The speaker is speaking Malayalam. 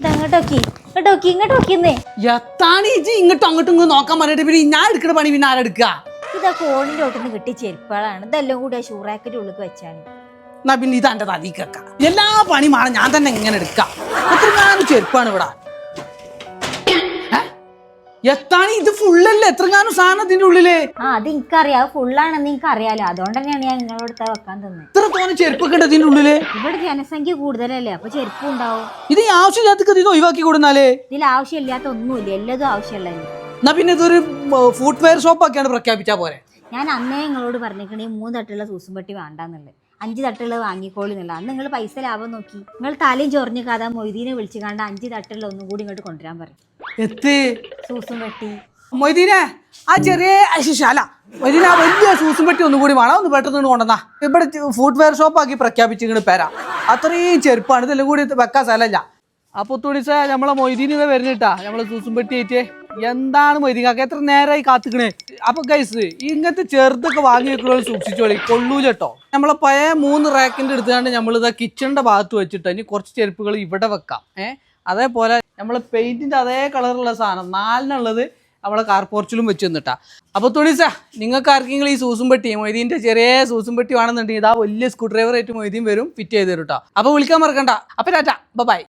ഇങ്ങോട്ടോക്കി ഇങ്ങോട്ടോക്കി ഇങ്ങോട്ടോക്കിന്നേ. എത്താണ് ഇജ്ജ് ഇങ്ങോട്ടും അങ്ങോട്ടും ഇങ്ങോട്ട് നോക്കാൻ പറഞ്ഞിട്ട് പിന്നെ ഞാൻ എടുക്കുന്ന പണി പിന്നെ ആരെടുക്കുക? ഇതൊക്കെ ഓണിന്റെ ഒട്ടുന്ന് കിട്ടിയ ചെരുപ്പുകളാണ്. ഇതെല്ലാം കൂടി ആ ഷൂ റാക്കിന്റെ ഉള്ളിൽ വെച്ചാണ്. എന്നാ പിന്നെ ഇത് എന്റെ തലീക്കക്ക. എല്ലാ പണിയുമാണ് ഞാൻ തന്നെ ഇങ്ങനെ എടുക്കാം. എത്രങ്ങാനും ചെരുപ്പാണ് ഇവിടെ. എത്താണ് ഇത് ഫുള്ളല്ലേ? എത്രങ്ങാനും സാധനം ഇതിന്റെ ഉള്ളില്. അത് എനിക്കറിയാം, അത് ഫുള്ളാണെന്ന് നിങ്ങൾക്ക് അറിയാലോ. അതുകൊണ്ട് തന്നെയാണ് ഞാൻ നിങ്ങളോട് വെക്കാൻ തന്നെ. ഇത്ര തോന്നെ ചെരുപ്പൊക്കെ ഉണ്ട് ഇതിന്റെ ഉള്ളില്. ഇവിടെ ജനസംഖ്യ കൂടുതലല്ലേ, അപ്പൊ ചെരുപ്പും ഉണ്ടാവും. ഇത് ആവശ്യമില്ലാത്ത ഇത് ഒഴിവാക്കി കൊടുന്നാലേ. ഇതിൽ ആവശ്യമില്ലാത്ത ഒന്നുമില്ല, എല്ലാതും ആവശ്യമുള്ളതല്ലേ. എന്നാ പിന്നെ ഇതൊരു ഫുഡ് വെയർ ഷോപ്പ് ഒക്കെയാണ് പ്രഖ്യാപിച്ചാ പോരെ. ഞാൻ അന്നേ നിങ്ങളോട് പറഞ്ഞിരിക്കണേ 3 തട്ടുള്ള സൂസും പെട്ടി വേണ്ടാന്നുള്ളത്. 5 തട്ടുള്ളത് വാങ്ങിക്കോളി എന്നുള്ള. അന്ന് നിങ്ങൾ പൈസ ലാഭം നോക്കി നിങ്ങൾ തലയും ചൊറിഞ്ഞ് കഥ മൊയ്തീനെ വിളിച്ചു കണ്ട 5 തട്ടുള്ള ഒന്നും കൂടി ഇങ്ങോട്ട് കൊണ്ടുവരാൻ പറയും. സൂസും പെട്ടി മൊയ്തീനെ ആ ചെറിയ ശാല മൊയ്തീനെ ആ വലിയ സൂസും പെട്ടി ഒന്നും കൂടി വേണം. ഒന്ന് പെട്ടെന്ന് കൊണ്ടുവന്നാ. ഇവിടെ ഫുഡ് വെയർ ഷോപ്പ് ആക്കി പ്രഖ്യാപിച്ചിങ്ങനെ പേരാ. അത്രയും ചെരുപ്പാണ്. ഇതെല്ലാം കൂടി വെക്കാൻ സ്ഥലമല്ല. അപ്പൊ തുണിച്ച നമ്മളെ മൊയ്തീന് വരുന്നിട്ടാ നമ്മളെ സൂസും പെട്ടി ആയിട്ട്. എന്താണ് മൊയ്തീനൊക്കെ എത്ര നേരമായി കാത്തിക്കണേ. അപ്പൊ ഗൈസ് ഇങ്ങനത്തെ ചെറുതൊക്കെ വാങ്ങി വെക്കണോ സൂക്ഷിച്ചോളി, കൊള്ളൂലട്ടോ. നമ്മളെ പഴയ 3 റാക്കിന്റെ എടുത്തുകൊണ്ട് നമ്മളിതാ കിച്ചണിന്റെ ഭാഗത്ത് വെച്ചിട്ട് ഇനി കുറച്ച് ചെരുപ്പുകൾ ഇവിടെ വെക്കാം. അതേപോലെ നമ്മളെ പെയിന്റിന്റെ അതേ കളറുള്ള സാധനം 4 നമ്മളെ കാർ പോർച്ചിലും വെച്ച് തന്നിട്ടാ. അപ്പൊ തുണിച്ച നിങ്ങൾക്ക് ആർക്കെങ്കിലും ഈ സൂസും പെട്ടി മൊയ്തീന്റെ ചെറിയ സൂസും പെട്ടി വേണമെന്നുണ്ടെങ്കിൽ ഇതാ വലിയ സ്ക്രൂ ഡ്രൈവർ ആയിട്ട് മൊയ്തീൻ വരും, ഫിറ്റ് ചെയ്ത് തരും കേട്ടോ. അപ്പൊ വിളിക്കാൻ മറക്കണ്ട. അപ്പൊ ടാറ്റ, ബൈ.